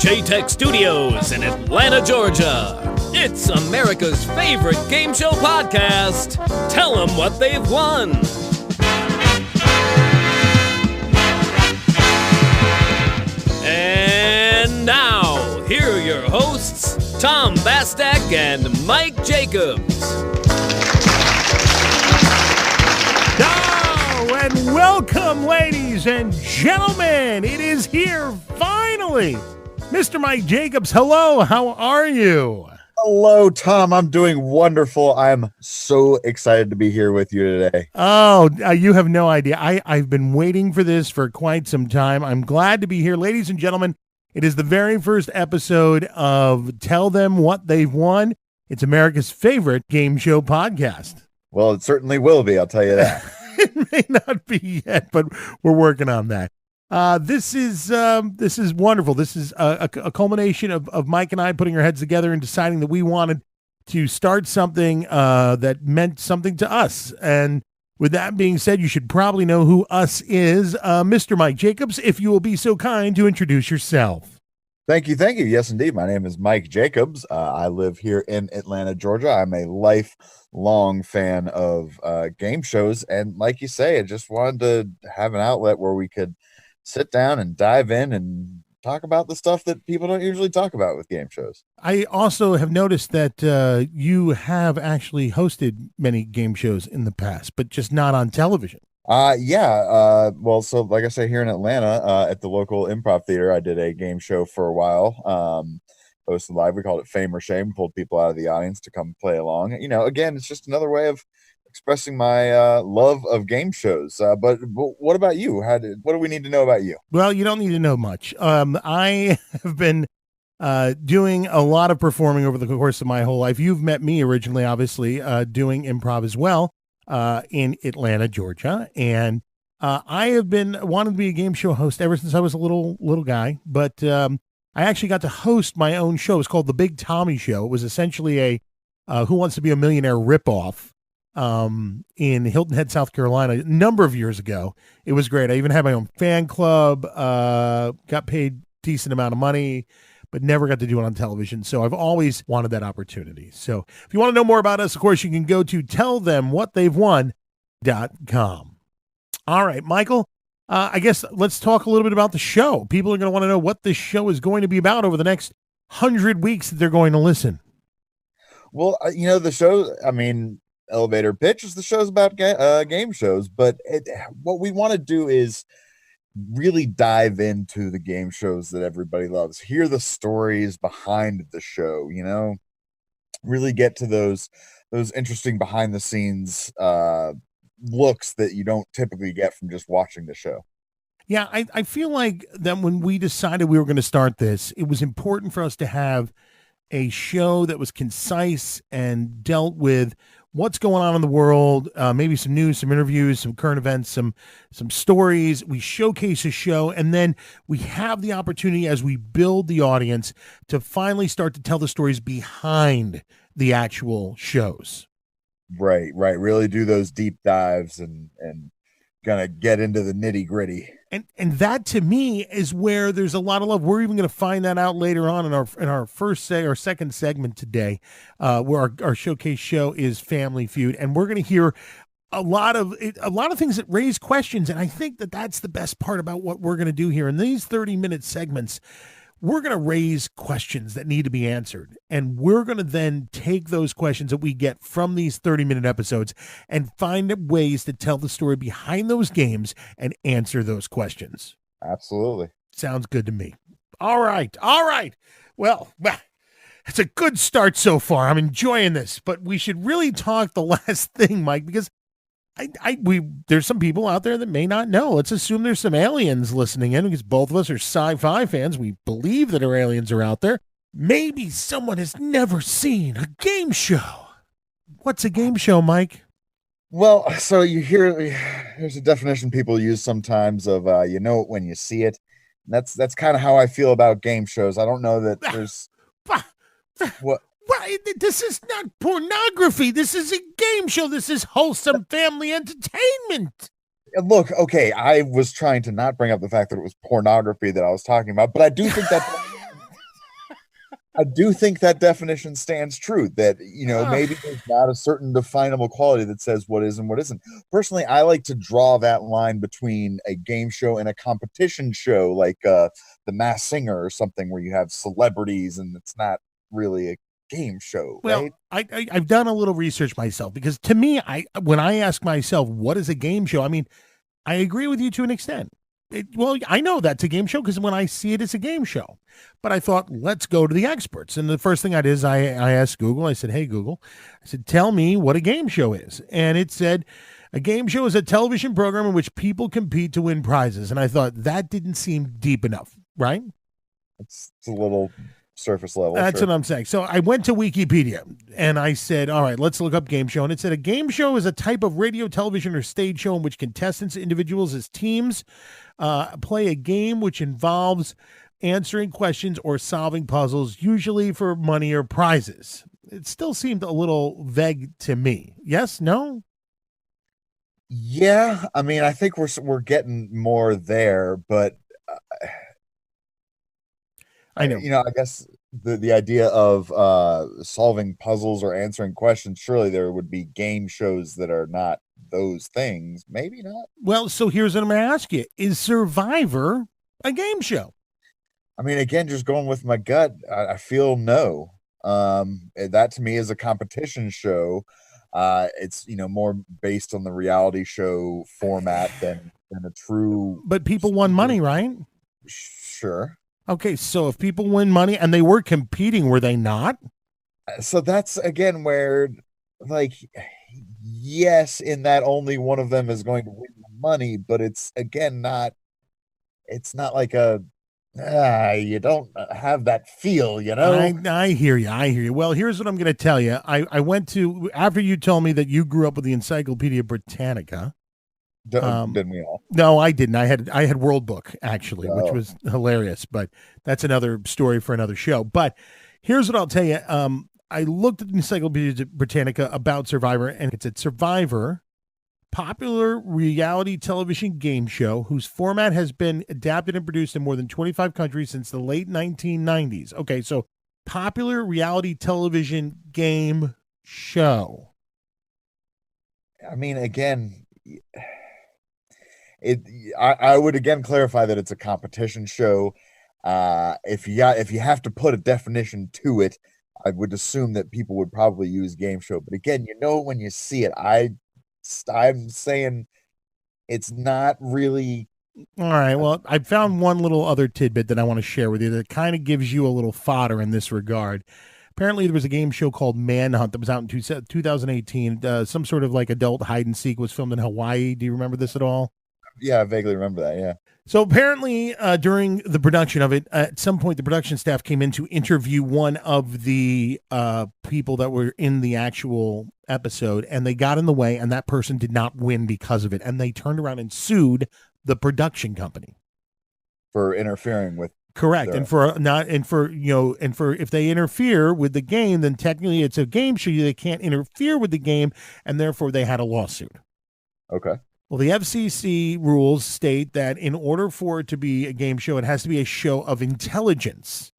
J-Tech Studios in Atlanta, Georgia. It's America's favorite game show podcast. Tell them what they've won. And now, here are your hosts, Tom Bastak and Mike Jacobs. Oh, and welcome, ladies and gentlemen. It is here, finally. Mr. Mike Jacobs, hello. How are you? Hello, Tom. I'm doing wonderful. I'm so excited to be here with you today. Oh, you have no idea. I've been waiting for this for quite some time. I'm glad to be here. Ladies and gentlemen, it is the very first episode of Tell Them What They've Won. It's America's favorite game show podcast. Well, it certainly will be, I'll tell you that. It may not be yet, but we're working on that. This is wonderful. This is a culmination of Mike and I putting our heads together and deciding that we wanted to start something that meant something to us. And with that being said, you should probably know who us is. Mr. Mike Jacobs, if you will be so kind to introduce yourself. Thank you. Yes, indeed. My name is Mike Jacobs. I live here in Atlanta, Georgia. I'm a lifelong fan of game shows. And like you say, I just wanted to have an outlet where we could sit down and dive in and talk about the stuff that people don't usually talk about with game shows. I also have noticed that you have actually hosted many game shows in the past, but just not on television. Well, so like I say, here in Atlanta, at the local improv theater, I did a game show for a while. Hosted live. We called it Fame or Shame, pulled people out of the audience to come play along. You know, again, it's just another way of expressing my love of game shows. But what about you? What do we need to know about you? Well, you don't need to know much. I have been doing a lot of performing over the course of my whole life. You've met me originally, obviously, doing improv as well in Atlanta, Georgia. And I have been wanting to be a game show host ever since I was a little guy. But I actually got to host my own show. It was called The Big Tommy Show. It was essentially a Who Wants to Be a Millionaire ripoff. In Hilton Head, South Carolina, a number of years ago. It was great. I even had my own fan club, got paid decent amount of money, but never got to do it on television. So I've always wanted that opportunity. So if you want to know more about us, of course, you can go to tellthemwhatthey'vewon.com. All right, Michael, I guess let's talk a little bit about the show. People are going to want to know what this show is going to be about over the next 100 weeks that they're going to listen. Well, the show, elevator pitch is the show's about game shows, but what we want to do is really dive into the game shows that everybody loves, hear the stories behind the show, really get to those interesting behind the scenes looks that you don't typically get from just watching the show. Yeah, I feel like that when we decided we were going to start this, it was important for us to have a show that was concise and dealt with what's going on in the world, maybe some news, some interviews, some current events, some stories. We showcase a show, and then we have the opportunity as we build the audience to finally start to tell the stories behind the actual shows. Right. Really do those deep dives and gonna get into the nitty gritty. And that to me is where there's a lot of love. We're even going to find that out later on in our second segment today, where our showcase show is Family Feud, and we're going to hear a lot of things that raise questions. And I think that that's the best part about what we're going to do here in these 30-minute segments. We're going to raise questions that need to be answered, and we're going to then take those questions that we get from these 30-minute episodes and find ways to tell the story behind those games and answer those questions. Absolutely. Sounds good to me. All right. Well, it's a good start so far. I'm enjoying this, but we should really talk the last thing, Mike, because there's some people out there that may not know. Let's assume there's some aliens listening in, because both of us are sci-fi fans. We believe that our aliens are out there. Maybe someone has never seen a game show. What's a game show, Mike? Well, so there's a definition people use sometimes of you know it when you see it. That's kind of how I feel about game shows. I don't know that there's what. Well, this is not pornography. This is a game show. This is wholesome family entertainment. Look, okay, I was trying to not bring up the fact that it was pornography that I was talking about, but I do think that I do think that definition stands true, that, maybe there's not a certain definable quality that says what is and what isn't. Personally, I like to draw that line between a game show and a competition show, like The Masked Singer or something, where you have celebrities and it's not really a game show, Well, right? I've done a little research myself, because to me, when I ask myself, what is a game show? I mean, I agree with you to an extent. Well, I know that's a game show because when I see it, it's a game show. But I thought, let's go to the experts. And the first thing I did is I asked Google, I said, hey, Google, I said, tell me what a game show is. And it said, a game show is a television program in which people compete to win prizes. And I thought that didn't seem deep enough, right? It's a little surface level. That's sure. what I'm saying. So I went to Wikipedia and I said, all right, let's look up game show. And it said a game show is a type of radio, television, or stage show in which contestants, individuals as teams, play a game which involves answering questions or solving puzzles, usually for money or prizes. It still seemed a little vague to me. Yes? No? Yeah, I mean, I think we're getting more there, but I know. I guess the idea of solving puzzles or answering questions, surely there would be game shows that are not those things. Maybe not. Well, so here's what I'm going to ask you. Is Survivor a game show? I mean, again, just going with my gut, I feel no. That to me is a competition show. It's more based on the reality show format than a true. But people won money, right? Sure. Okay, so if people win money and they were competing, were they not? So that's again where, like, yes, in that only one of them is going to win the money, but it's again not. It's not like you don't have that feel, I hear you. I hear you. Well, here's what I'm going to tell you. I went to, after you told me that you grew up with the Encyclopedia Britannica. Didn't we all? No, I didn't. I had World Book, actually, which Oh. was hilarious, but that's another story for another show. But here's what I'll tell you. I looked at the Encyclopedia Britannica about Survivor, and it said Survivor, popular reality television game show whose format has been adapted and produced in more than 25 countries since the late 1990s. Okay, so popular reality television game show. I mean, again, I would again clarify that it's a competition show. If you have to put a definition to it, I would assume that people would probably use game show. But again, when you see it, I'm saying it's not really. All right. Well, I found one little other tidbit that I want to share with you that kind of gives you a little fodder in this regard. Apparently, there was a game show called Manhunt that was out in 2018. Some sort of like adult hide and seek was filmed in Hawaii. Do you remember this at all? Yeah, I vaguely remember that. Yeah. So apparently, during the production of it, at some point, the production staff came in to interview one of the people that were in the actual episode, and they got in the way, and that person did not win because of it, and they turned around and sued the production company for interfering with. Correct. And for if they interfere with the game, then technically it's a game show. They can't interfere with the game, and therefore they had a lawsuit. Okay. Well, the FCC rules state that in order for it to be a game show, it has to be a show of intelligence.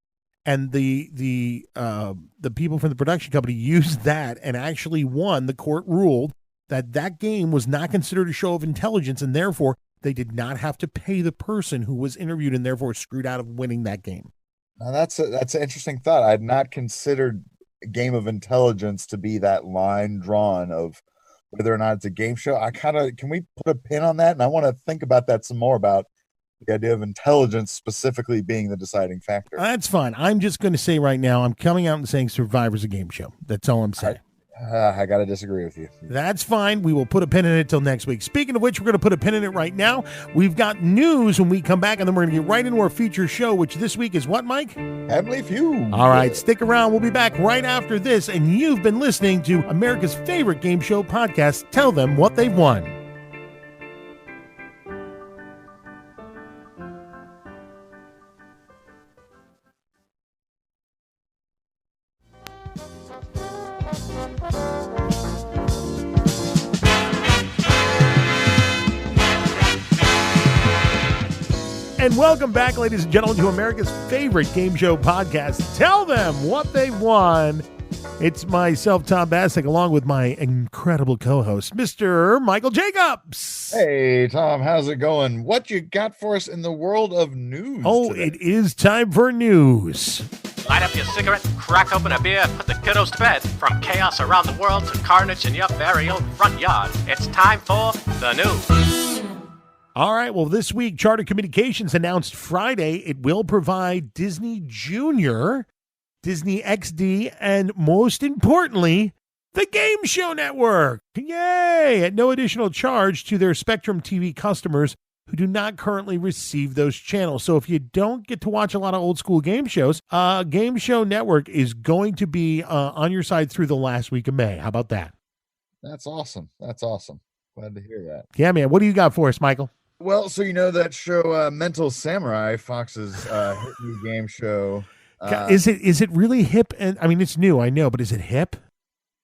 And the people from the production company used that and actually won. The court ruled that game was not considered a show of intelligence, and therefore they did not have to pay the person who was interviewed and therefore screwed out of winning that game. Now that's an interesting thought. I had not considered a game of intelligence to be that line drawn of whether or not it's a game show. Can we put a pin on that? And I want to think about that some more, about the idea of intelligence specifically being the deciding factor. That's fine. I'm just going to say right now, I'm coming out and saying Survivor's a game show. That's all I'm saying. I got to disagree with you. That's fine. We will put a pin in it till next week. Speaking of which, we're going to put a pin in it right now. We've got news when we come back, and then we're going to get right into our feature show, which this week is what, Mike? Family Feud. All right, stick around. We'll be back right after this, and you've been listening to America's favorite game show podcast, Tell Them What They've Won. and welcome back, ladies and gentlemen, to America's favorite game show podcast. Tell them what they won. It's myself, Tom Bassick, along with my incredible co-host, Mr. Michael Jacobs. Hey, Tom, how's it going? What you got for us in the world of news today? It is time for news. Light up your cigarette, crack open a beer, put the kiddos to bed. From chaos around the world to carnage in your very own front yard, it's time for the news. All right, well, this week, Charter Communications announced Friday it will provide Disney Junior, Disney XD, and most importantly, the Game Show Network. Yay! At no additional charge to their Spectrum TV customers who do not currently receive those channels. So if you don't get to watch a lot of old school game shows, Game Show Network is going to be on your side through the last week of May. How about that? That's awesome. That's awesome. Glad to hear that. Yeah, man. What do you got for us, Michael? Well, so you know that show Mental Samurai, Fox's hit new game show. Is it really hip? And I mean, it's new, I know, but is it hip?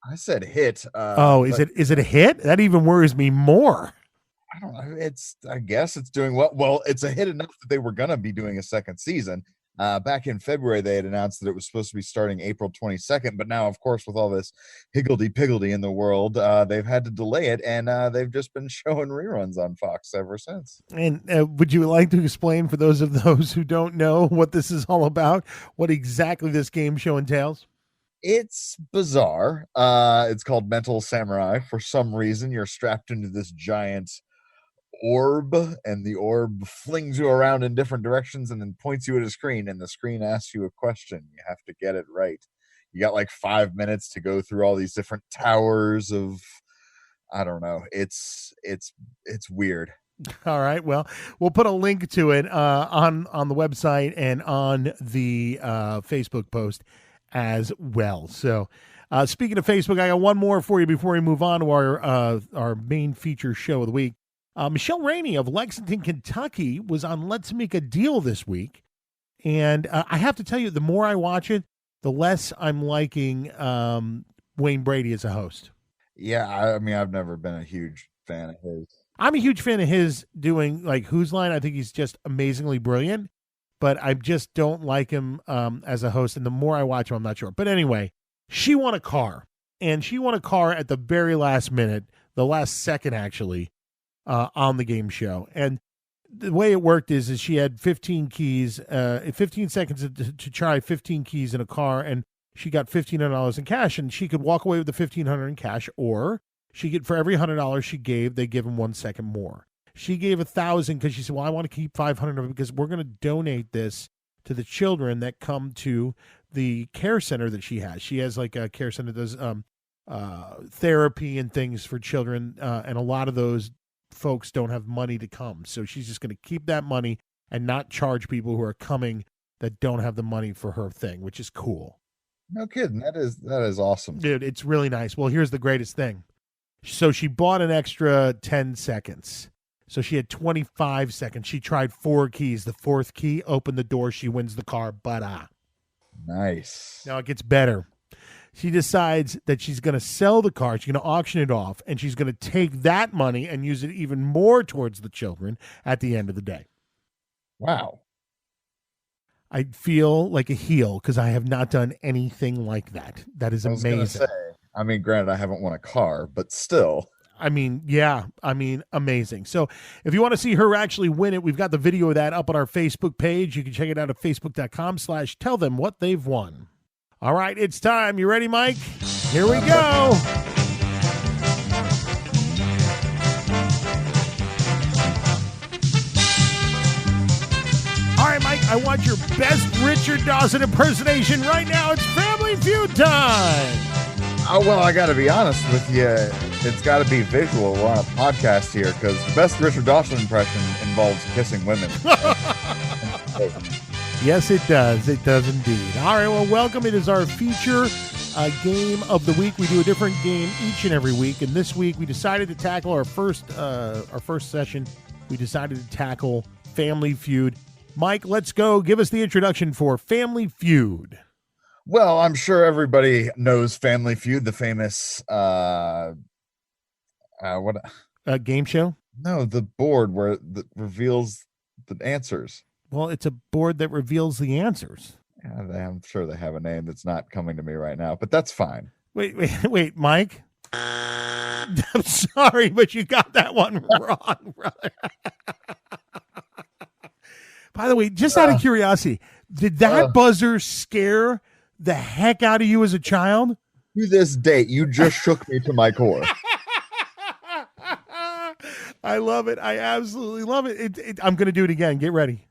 I said hit. Is it a hit? That even worries me more. I don't know. I guess it's doing well. Well, it's a hit enough that they were gonna be doing a second season. Back in February, they had announced that it was supposed to be starting April 22nd, but now, of course, with all this higgledy-piggledy in the world, they've had to delay it, and they've just been showing reruns on Fox ever since. And would you like to explain for those who don't know what this is all about, what exactly this game show entails? It's bizarre. It's called Mental Samurai. For some reason, you're strapped into this giant orb, and the orb flings you around in different directions and then points you at a screen, and the screen asks you a question. You have to get it right. You got like 5 minutes to go through all these different towers of, I don't know. It's weird. All right. Well, we'll put a link to it on the website and on the Facebook post as well. So speaking of Facebook, I got one more for you before we move on to our main feature show of the week. Michelle Rainey of Lexington, Kentucky was on Let's Make a Deal this week. And I have to tell you, the more I watch it, the less I'm liking Wayne Brady as a host. Yeah, I mean, I've never been a huge fan of his. I'm a huge fan of his doing like Who's Line. I think he's just amazingly brilliant, but I just don't like him as a host. And the more I watch him, I'm not sure. But anyway, she won a car, and she won a car at the very last minute, the last second actually, on the game show. And the way it worked is she had 15 keys, 15 seconds to try 15 keys in a car, and she got $1,500 in cash, and she could walk away with the $1,500 in cash, or she could, for every $100 she gave, they give him 1 second more. She gave 1,000 because she said, well, I want to keep 500 of it because we're going to donate this to the children that come to the care center that she has. She has like a care center that does therapy and things for children, and a lot of those folks don't have money to come. So she's just going to keep that money and not charge people who are coming that don't have the money for her thing, which is cool. No kidding. That is awesome. Dude, it's really nice. Well, here's the greatest thing. So she bought an extra 10 seconds. So she had 25 seconds. She tried 4 keys. The 4th key opened the door. She wins the car. Nice. Now it gets better. She decides that she's going to sell the car. She's going to auction it off, and she's going to take that money and use it even more towards the children at the end of the day. Wow. I feel like a heel because I have not done anything like that. That is amazing. I mean, granted, I haven't won a car, but still. I mean, yeah. I mean, amazing. So if you want to see her actually win it, we've got the video of that up on our Facebook page. You can check it out at facebook.com/tell them what they've won. All right, it's time. You ready, Mike? Here we go. All right, Mike, I want your best Richard Dawson impersonation right now. It's Family Feud time. Oh, well, I got to be honest with you. It's got to be visual. We're on a podcast here because the best Richard Dawson impression involves kissing women. Yes, it does. It does indeed. All right, well, welcome. It is our feature game of the week. We do a different game each and every week, and this week we decided to tackle our first session. We decided to tackle Family Feud. Mike, let's go. Give us the introduction for Family Feud. Well, I'm sure everybody knows Family Feud, the famous game show. No, the board where that reveals the answers. Well, it's a board that reveals the answers. I'm sure they have a name that's not coming to me right now, but that's fine. Wait, Mike. I'm sorry, but you got that one wrong, brother. By the way, just out of curiosity, did that buzzer scare the heck out of you as a child? To this date, you just shook me to my core. I love it. I absolutely love it. I'm going to do it again. Get ready.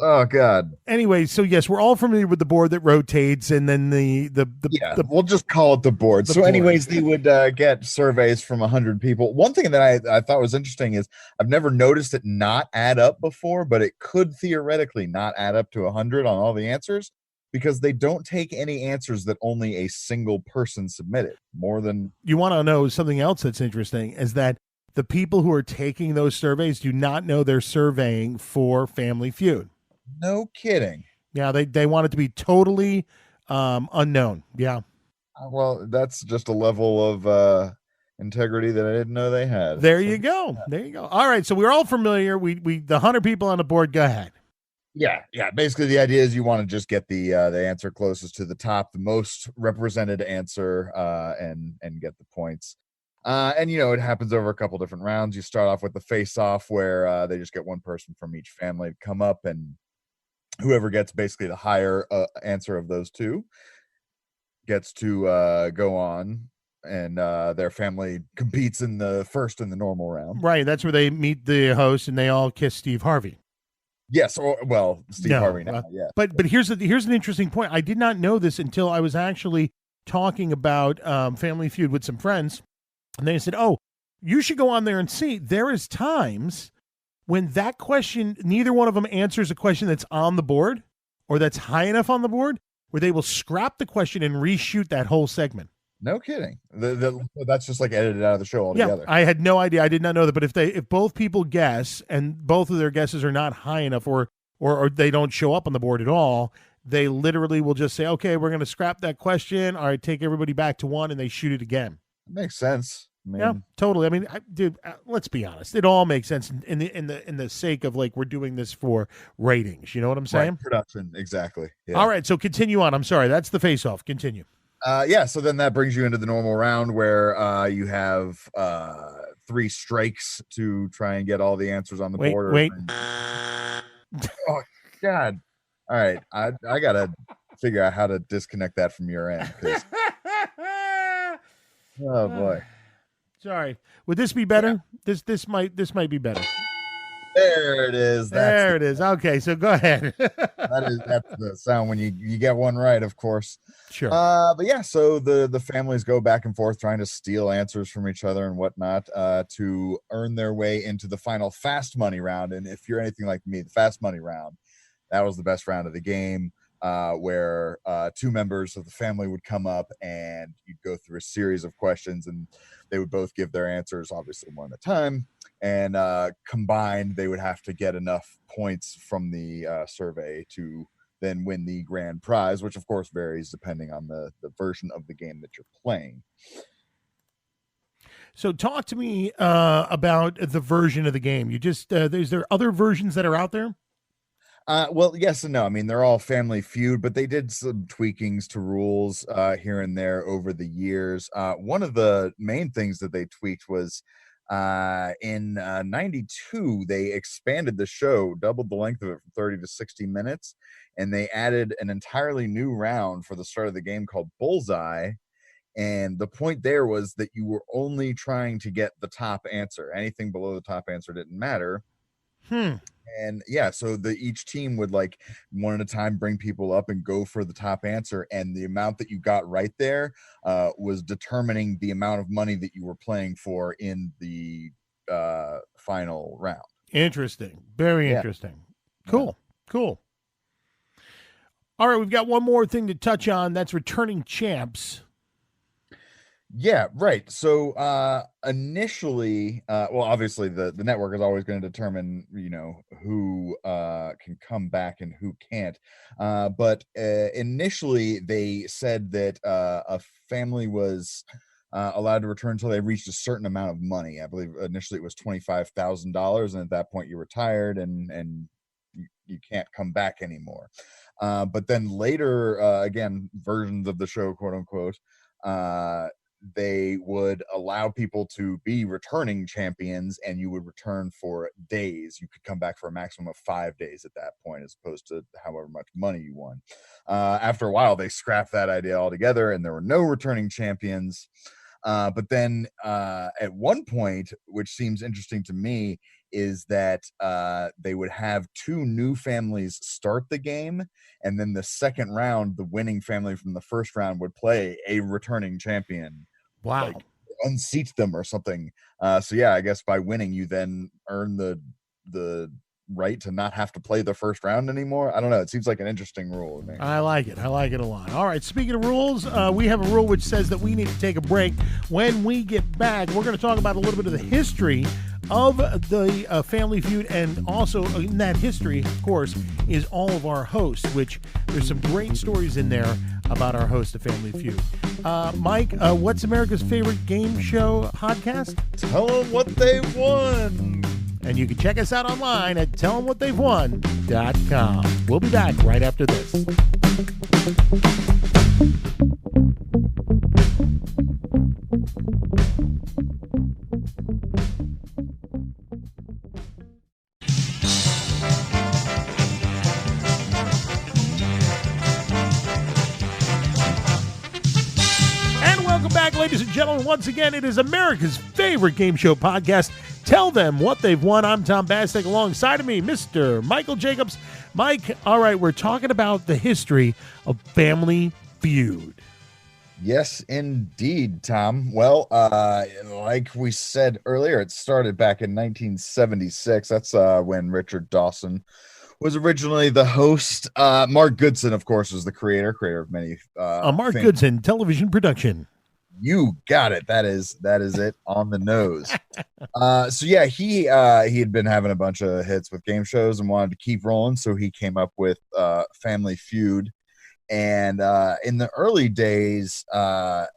Oh God. Anyway, so yes, we're all familiar with the board that rotates, and then we'll just call it the board. So, anyways, they would get surveys from 100 people. One thing that I thought was interesting is I've never noticed it not add up before, but it could theoretically not add up to 100 on all the answers because they don't take any answers that only a single person submitted. More than you want to know something else that's interesting is that the people who are taking those surveys do not know they're surveying for Family Feud. No kidding. Yeah, they want it to be totally unknown. Yeah. Well, that's just a level of integrity that I didn't know they had. There you go. There you go. All right, so we're all familiar. We the 100 people on the board. Go ahead. Yeah. Basically, the idea is you want to just get the answer closest to the top, the most represented answer, and get the points. And it happens over a couple different rounds. You start off with the face-off where they just get one person from each family to come up, and whoever gets basically the higher answer of those two gets to go on, and their family competes in the normal round. Right. That's where they meet the host, and they all kiss Steve Harvey. Yes. Steve Harvey now. Yeah. But here's an interesting point. I did not know this until I was actually talking about Family Feud with some friends, and they said, "Oh, you should go on there and see." There is times when that question, neither one of them answers a question that's on the board or that's high enough on the board, where they will scrap the question and reshoot that whole segment. No kidding. That's just like edited out of the show altogether. Yeah, I had no idea. I did not know that. But if both people guess and both of their guesses are not high enough or they don't show up on the board at all, they literally will just say, "Okay, we're going to scrap that question. All right, take everybody back to one," and they shoot it again. Makes sense. Yeah, totally. I mean, dude, let's be honest. It all makes sense in the sake of like we're doing this for ratings. You know what I'm saying? Right, production, exactly. Yeah. All right, so continue on. I'm sorry, that's the face-off. Continue. So then that brings you into the normal round where you have 3 strikes to try and get all the answers on the board. Wait. Oh God! All right, I gotta figure out how to disconnect that from your end. Oh boy. Sorry. Would this be better? Yeah. This might be better. There it is. There it is. Okay, so go ahead. That's the sound when you get one right, of course. Sure. But yeah, so the families go back and forth trying to steal answers from each other and whatnot to earn their way into the final fast money round. And if you're anything like me, the fast money round, that was the best round of the game. Where 2 members of the family would come up and you'd go through a series of questions and they would both give their answers, obviously one at a time, and combined they would have to get enough points from the survey to then win the grand prize, which of course varies depending on the version of the game that you're playing. So talk to me about the version of the game. You just is there other versions that are out there? Well, yes and no. I mean, they're all Family Feud, but they did some tweakings to rules here and there over the years. One of the main things that they tweaked was in 92, they expanded the show, doubled the length of it from 30 to 60 minutes, and they added an entirely new round for the start of the game called Bullseye. And the point there was that you were only trying to get the top answer. Anything below the top answer didn't matter. And yeah, so each team would like one at a time bring people up and go for the top answer, and the amount that you got right there was determining the amount of money that you were playing for in the final round. Interesting. Very interesting. Cool. Cool. All right, we've got one more thing to touch on. That's returning champs. Yeah, right. So initially, well, obviously the network is always going to determine, who can come back and who can't. But initially they said that a family was allowed to return until they reached a certain amount of money. I believe initially it was $25,000, and at that point you're retired and you can't come back anymore. But then later, again, versions of the show, quote unquote, they would allow people to be returning champions, and you would return for days. You could come back for a maximum of 5 days at that point, as opposed to however much money you won. After a while, they scrapped that idea altogether, and there were no returning champions. But then at one point, which seems interesting to me, is that they would have 2 new families start the game, and then the second round, the winning family from the first round would play a returning champion. Wow. Like unseat them or something. So yeah, I guess by winning, you then earn the right to not have to play the first round anymore. I don't know. It seems like an interesting rule to me. I like it. I like it a lot. All right. Speaking of rules, we have a rule which says that we need to take a break. When we get back, we're going to talk about a little bit of the history of the Family Feud, and also in that history, of course, is all of our hosts, which there's some great stories in there about our host of Family Feud. Mike, what's America's favorite game show podcast? Tell them what they won. And you can check us out online at tellthemwhatthey'vewon.com. We'll be back right after this. Ladies and gentlemen, once again, it is America's favorite game show podcast. Tell them what they've won. I'm Tom Bastek. Alongside of me, Mr. Michael Jacobs. Mike, all right, we're talking about the history of Family Feud. Yes, indeed, Tom. Well, like we said earlier, it started back in 1976. That's when Richard Dawson was originally the host. Mark Goodson, of course, was the creator of many. Mark Goodson, television production. You got it. That is it on the nose. So yeah, he had been having a bunch of hits with game shows and wanted to keep rolling. So he came up with Family Feud, and in the early days, it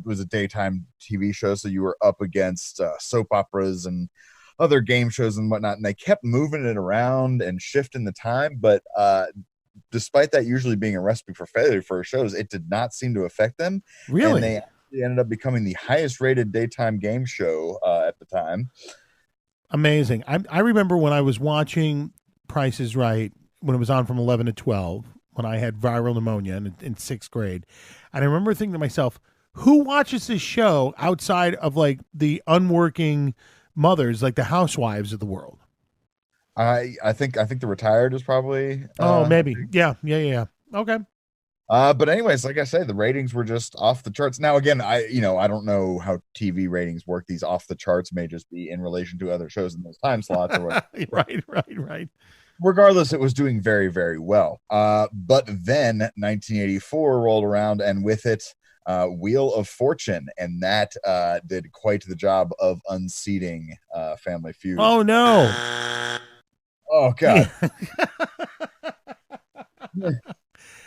was a daytime TV show, so you were up against soap operas and other game shows and whatnot, and they kept moving it around and shifting the time, but despite that usually being a recipe for failure for shows, it did not seem to affect them. Really? And they ended up becoming the highest rated daytime game show at the time. Amazing. I remember when I was watching Price is Right, when it was on from 11 to 12, when I had viral pneumonia in 6th grade. And I remember thinking to myself, who watches this show outside of like the unworking mothers, like the housewives of the world? I think the retired is probably maybe. Yeah. Okay. But anyways, like I said, the ratings were just off the charts. Now again, I don't know how TV ratings work. These off the charts may just be in relation to other shows in those time slots or whatever. Right. Regardless, it was doing very, very well. But then 1984 rolled around, and with it, Wheel of Fortune, and that did quite the job of unseating Family Feud. Oh no. Oh God.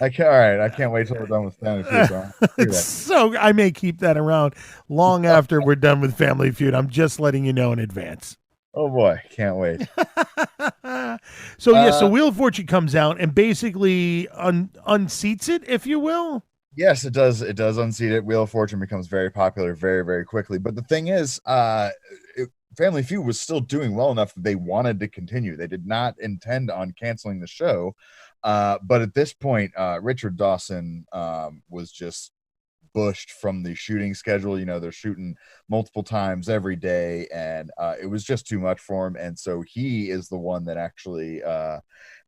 I can't wait till we're done with Family Feud. So I may keep that around long after we're done with Family Feud. I'm just letting you know in advance. Oh boy, can't wait. So Wheel of Fortune comes out and basically unseats it, if you will. Yes, it does. It does unseat it. Wheel of Fortune becomes very popular very, very quickly. But the thing is, Family Feud was still doing well enough that they wanted to continue. They did not intend on canceling the show. But at this point, Richard Dawson was just bushed from the shooting schedule. They're shooting multiple times every day, and it was just too much for him. And so he is the one that actually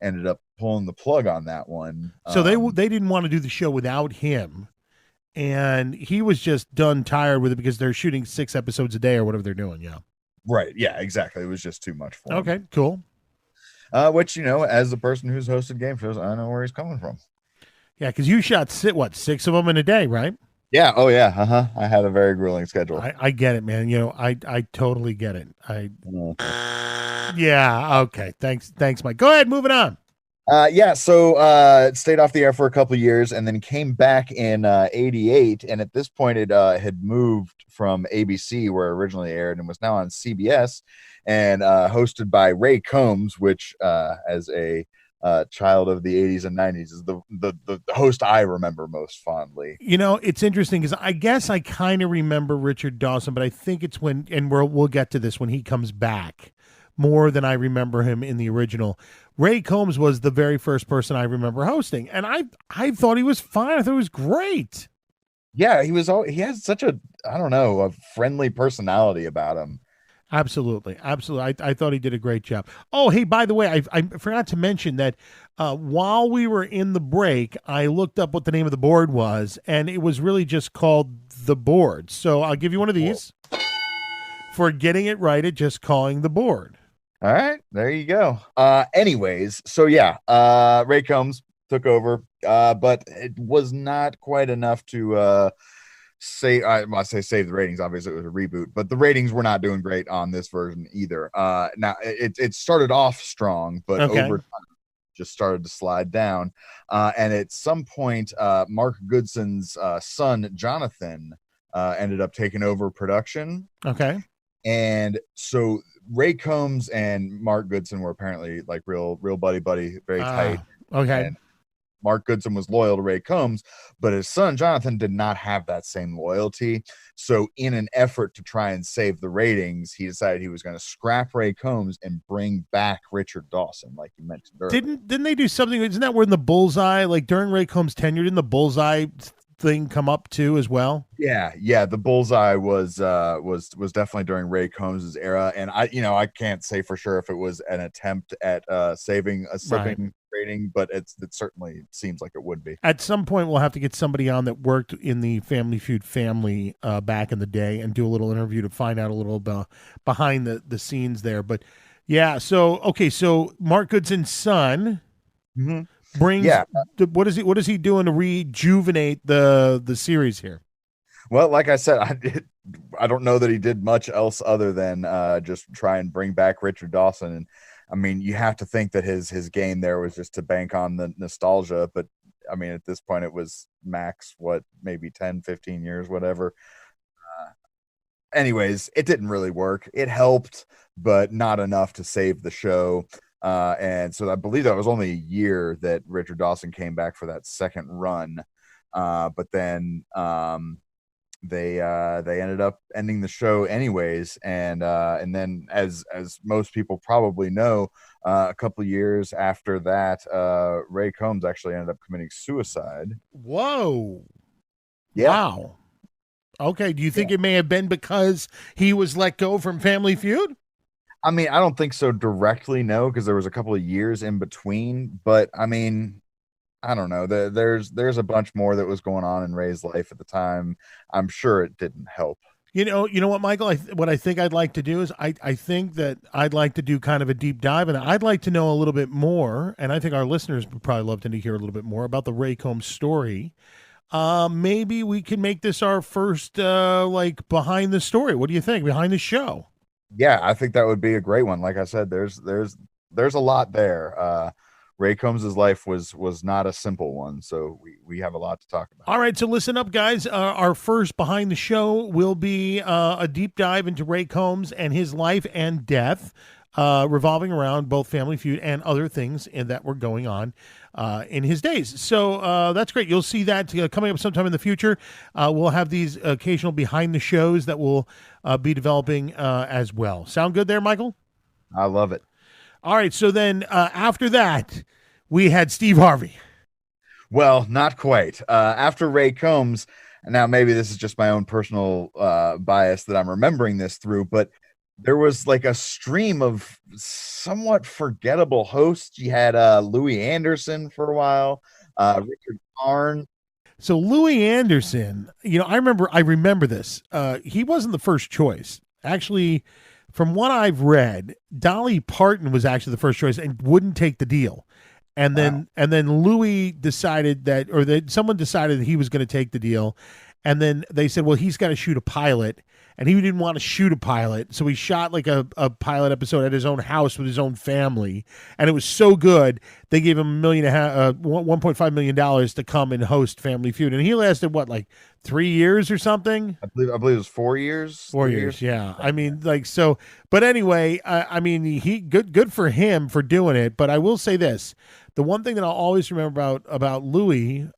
ended up pulling the plug on that one. So they didn't want to do the show without him, and he was just tired with it because they're shooting 6 episodes a day or whatever they're doing. Yeah. Right. Yeah, exactly. It was just too much for him. Okay, cool. Which, as the person who's hosted game shows, I know where he's coming from. Yeah, because you shot 6 of them in a day, right? Yeah. Oh, yeah. I had a very grueling schedule. I get it, man. I totally get it. Yeah. Okay. Thanks, Mike. Go ahead. Moving on. Yeah, so it stayed off the air for a couple of years and then came back in 88. And at this point, it had moved from ABC, where it originally aired, and was now on CBS and hosted by Ray Combs, which, as a child of the 80s and 90s, is the host I remember most fondly. You know, it's interesting because I guess I kind of remember Richard Dawson, but I think it's when, and we'll get to this when he comes back more than I remember him in the original. Ray Combs was the very first person I remember hosting, and I thought he was fine. I thought he was great. Yeah, he has such a, I don't know, a friendly personality about him. Absolutely. I thought he did a great job. Oh, hey, by the way, I forgot to mention that while we were in the break, I looked up what the name of the board was, and it was really just called The Board. So I'll give you one of these for getting it right at just calling the board. All right, there you go. Anyways, so yeah, Ray Combs took over, but it was not quite enough to save the ratings. Obviously, it was a reboot, but the ratings were not doing great on this version either. Now it started off strong, but over time just started to slide down. And at some point, Mark Goodson's son Jonathan ended up taking over production. Okay. And so Ray Combs and Mark Goodson were apparently like real buddy, very tight. Okay. And Mark Goodson was loyal to Ray Combs, but his son Jonathan did not have that same loyalty. So in an effort to try and save the ratings, he decided he was going to scrap Ray Combs and bring back Richard Dawson, like you mentioned earlier. Didn't they do something? Isn't that where in the Bullseye, like during Ray Combs' tenure, didn't the Bullseye thing come up too as well? Yeah. The Bullseye was definitely during Ray Combs' era, and I can't say for sure if it was an attempt at saving a slipping rating, but it certainly seems like it would be. At some point, we'll have to get somebody on that worked in the Family Feud family back in the day and do a little interview to find out a little behind the scenes there. But yeah, so Mark Goodson's son. Mm-hmm. Brings what is he doing to rejuvenate the series here? Well, like I said, I don't know that he did much else other than just try and bring back Richard Dawson. And I mean, you have to think that his game there was just to bank on the nostalgia, but I mean, at this point it was max maybe 10, 15 years, whatever. Anyways, it didn't really work. It helped, but not enough to save the show. And so I believe that was only a year that Richard Dawson came back for that second run. But then they ended up ending the show anyways. And then as most people probably know, a couple of years after that, Ray Combs actually ended up committing suicide. Whoa. Yeah. Wow. Okay. Do you think it may have been because he was let go from Family Feud? I mean, I don't think so directly, no, because there was a couple of years in between. But I mean, I don't know. There's a bunch more that was going on in Ray's life at the time. I'm sure it didn't help. You know what, Michael? What I think I'd like to do is I think that I'd like to do kind of a deep dive, and I'd like to know a little bit more, and I think our listeners would probably love to hear a little bit more about the Ray Combs story. Maybe we can make this our first behind the story. What do you think? Behind the show? Yeah, I think that would be a great one. Like I said, there's a lot there. Ray Combs' life was not a simple one, so we have a lot to talk about. All right, so listen up, guys. Our first behind the show will be a deep dive into Ray Combs and his life and death, revolving around both Family Feud and other things that were going on in his days. So that's great. You'll see that coming up sometime in the future. We'll have these occasional behind the shows that will be developing as well. Sound good there, Michael? I love it. All right. So then after that, we had Steve Harvey. Well, not quite. After Ray Combs, now maybe this is just my own personal bias that I'm remembering this through, but there was like a stream of somewhat forgettable hosts. You had Louis Anderson for a while, Richard Karn. So Louis Anderson, I remember this. He wasn't the first choice. Actually, from what I've read, Dolly Parton was actually the first choice and wouldn't take the deal. And then Louis decided someone decided that he was going to take the deal. And then they said, well, he's got to shoot a pilot. And he didn't want to shoot a pilot. So he shot like a pilot episode at his own house with his own family. And it was so good they gave him $1.5 million to come and host Family Feud, and he lasted what, like 3 years or something? I believe it was 4 years. 4 years, yeah. I mean, like, so. But anyway, I mean, he good for him for doing it. But I will say this: the one thing that I'll always remember about Louis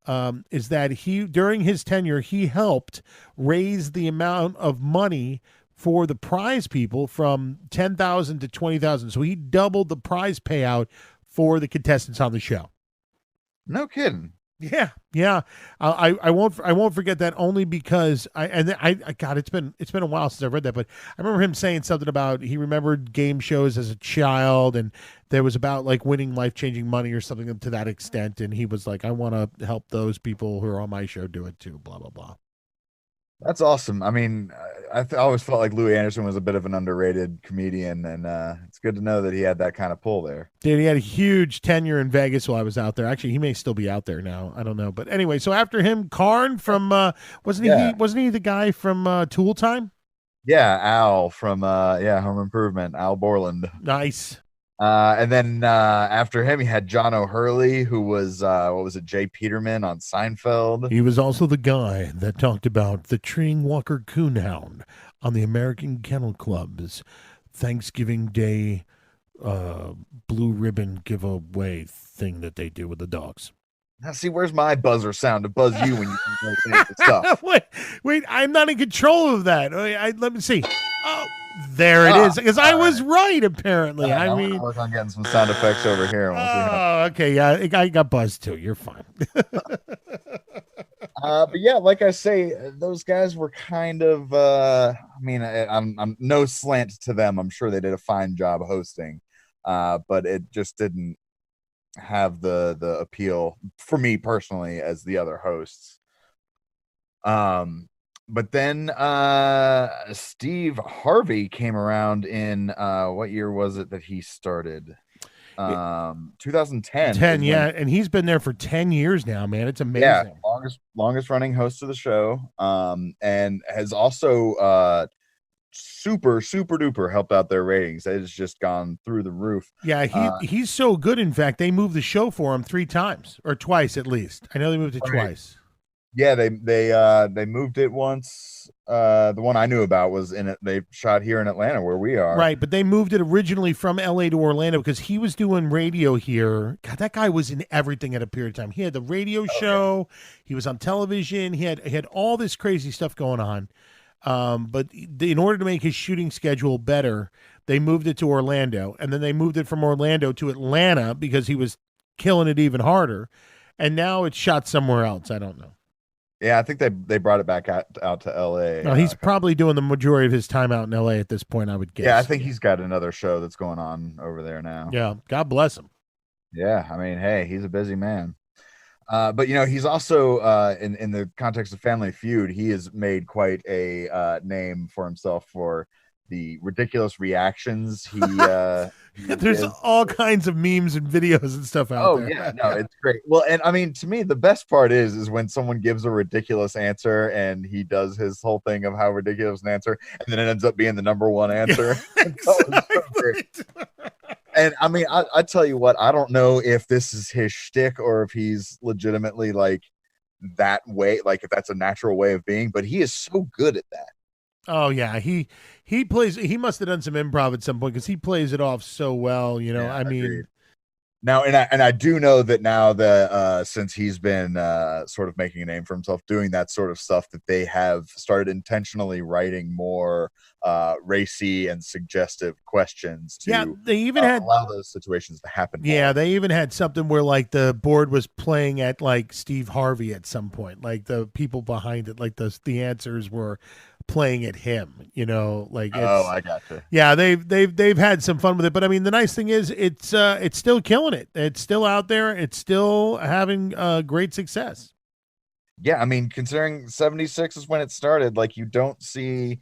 is that he, during his tenure, he helped raise the amount of money for the prize people from 10,000 to 20,000. So he doubled the prize payout for the contestants on the show. No kidding. Yeah. I won't forget that, only because God, it's been a while since I read that, but I remember him saying something about he remembered game shows as a child, and there was about like winning life-changing money or something to that extent, and he was like, I want to help those people who are on my show do it too, blah blah blah. That's awesome. I mean, I always felt like Louis Anderson was a bit of an underrated comedian, and it's good to know that he had that kind of pull there. Dude, he had a huge tenure in Vegas while I was out there. Actually, he may still be out there now. I don't know. But anyway, so after him, Karn from wasn't he the guy from Tool Time? Yeah, Al from Home Improvement, Al Borland. Nice. And then after him, he had John O'Hurley, who was Jay Peterman on Seinfeld. He was also the guy that talked about the treeing Walker Coonhound on the American Kennel Club's Thanksgiving Day blue ribbon giveaway thing that they do with the dogs. Now, see, where's my buzzer sound to buzz you when you say stuff? wait, I'm not in control of that. Let me see. Oh, there it is. Because I was right, apparently. I mean, work on getting some sound effects over here. Okay, yeah, I got buzzed too. You're fine. But yeah, like I say, those guys were kind of. I mean, I'm no slant to them. I'm sure they did a fine job hosting, but it just didn't have the appeal for me personally as the other hosts. But then Steve Harvey came around in what year was it that he started? 2010. Yeah, and he's been there for 10 years now, man. It's amazing. Yeah, longest running host of the show. And has also super duper helped out their ratings. It has just gone through the roof. Yeah, he's so good. In fact, they moved the show for him 3 times, or twice at least. I know they moved it twice. Yeah, they moved it once. The one I knew about was in it. They shot here in Atlanta, where we are. Right, but they moved it originally from LA to Orlando because he was doing radio here. God, that guy was in everything at a period of time. He had the radio show. He was on television. He had all this crazy stuff going on. But in order to make his shooting schedule better, they moved it to Orlando, and then they moved it from Orlando to Atlanta because he was killing it even harder. And now it's shot somewhere else. I don't know. Yeah, I think they brought it back out to L.A. No, he's probably doing the majority of his time out in L.A. at this point, I would guess. Yeah, I think he's got another show that's going on over there now. Yeah, God bless him. Yeah, I mean, hey, he's a busy man. But, he's also, in the context of Family Feud, he has made quite a name for himself for the ridiculous reactions he there's all kinds of memes and videos and stuff out there. Yeah, no, it's great. Well, and I mean, to me, the best part is when someone gives a ridiculous answer and he does his whole thing of how ridiculous an answer, and then it ends up being the number one answer. Exactly. And I mean, I tell you what, I don't know if this is his shtick or if he's legitimately like that way, like if that's a natural way of being, but he is so good at that. Oh yeah, he plays. He must have done some improv at some point because he plays it off so well. Yeah, I mean, agreed. Now, and I do know that now that since he's been sort of making a name for himself doing that sort of stuff, that they have started intentionally writing more racy and suggestive questions to they even had allow those situations to happen more. Yeah, they even had something where like the board was playing at like Steve Harvey at some point, like the people behind it, like the answers were playing at him, like I gotcha. Yeah, they've had some fun with it, but I mean the nice thing is it's still killing it. It's still out there. It's still having great success. Yeah, I mean, considering 76 is when it started, like you don't see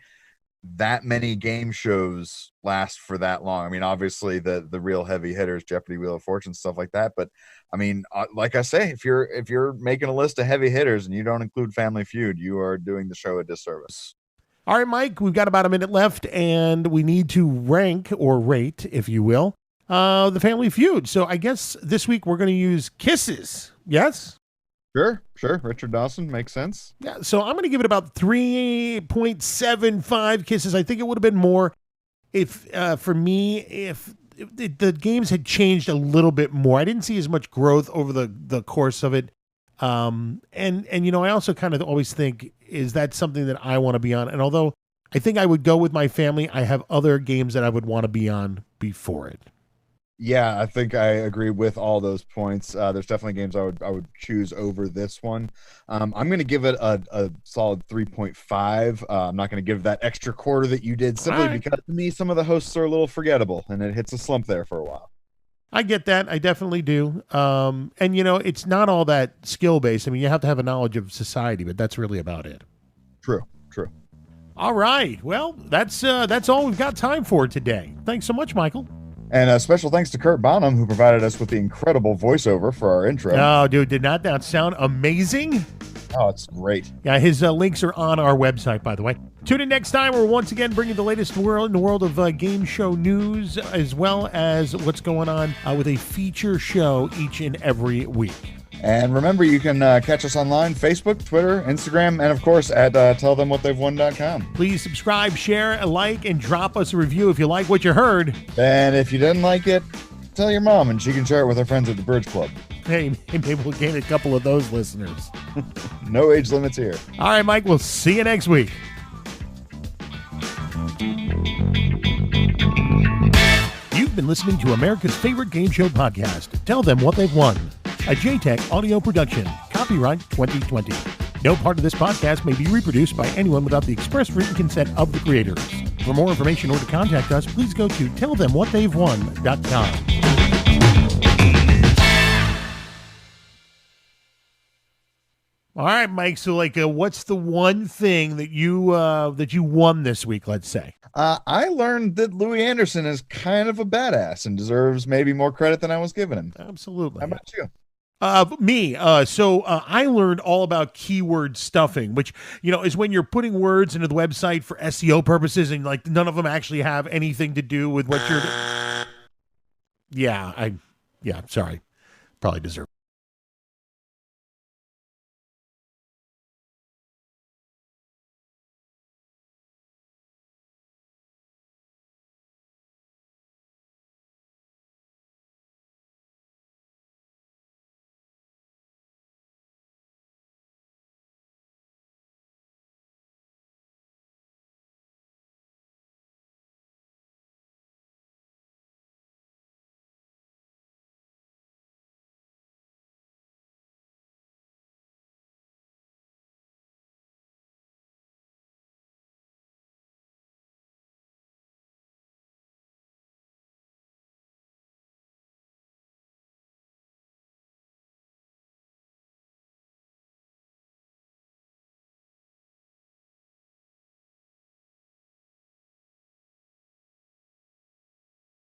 that many game shows last for that long. I mean, obviously the real heavy hitters, Jeopardy, Wheel of Fortune, stuff like that. But I mean, like I say, if you're making a list of heavy hitters and you don't include Family Feud, you are doing the show a disservice. All right, Mike, we've got about a minute left, and we need to rank or rate, if you will, the Family Feud. So I guess this week we're going to use kisses. Yes? Sure. Richard Dawson makes sense. Yeah. So I'm going to give it about 3.75 kisses. I think it would have been more if, for me, if the games had changed a little bit more. I didn't see as much growth over the course of it. And I also kind of always think, is that something that I want to be on? And although I think I would go with my family, I have other games that I would want to be on before it. Yeah, I think I agree with all those points. There's definitely games I would choose over this one. I'm going to give it a solid 3.5. I'm not going to give that extra quarter that you did simply because to me some of the hosts are a little forgettable, and it hits a slump there for a while. I get that. I definitely do. And it's not all that skill based. I mean, you have to have a knowledge of society, but that's really about it. True. All right. Well, that's all we've got time for today. Thanks so much, Michael. And a special thanks to Kurt Bonham, who provided us with the incredible voiceover for our intro. Oh, dude, did not that sound amazing? Oh, it's great. Yeah, his links are on our website, by the way. Tune in next time. We're once again bringing the latest in the world of game show news, as well as what's going on with a feature show each and every week. And remember, you can catch us online, Facebook, Twitter, Instagram, and of course at tellthemwhatthey'vewon.com. Please subscribe, share, like, and drop us a review if you like what you heard. And if you didn't like it, tell your mom and she can share it with her friends at the Bridge Club. Hey, maybe we'll gain a couple of those listeners. No age limits here. All right, Mike, we'll see you next week. You've been listening to America's favorite game show podcast, Tell Them What They've Won. A JTech audio production. Copyright 2020. No part of this podcast may be reproduced by anyone without the express written consent of the creators. For more information or to contact us, please go to tellthemwhatthey'vewon.com. All right, Mike. So, what's the one thing that you won this week? Let's say. I learned that Louis Anderson is kind of a badass and deserves maybe more credit than I was giving him. Absolutely. How about you? Me. So I learned all about keyword stuffing, which, is when you're putting words into the website for SEO purposes and none of them actually have anything to do with what you're. Yeah, sorry. Probably deserve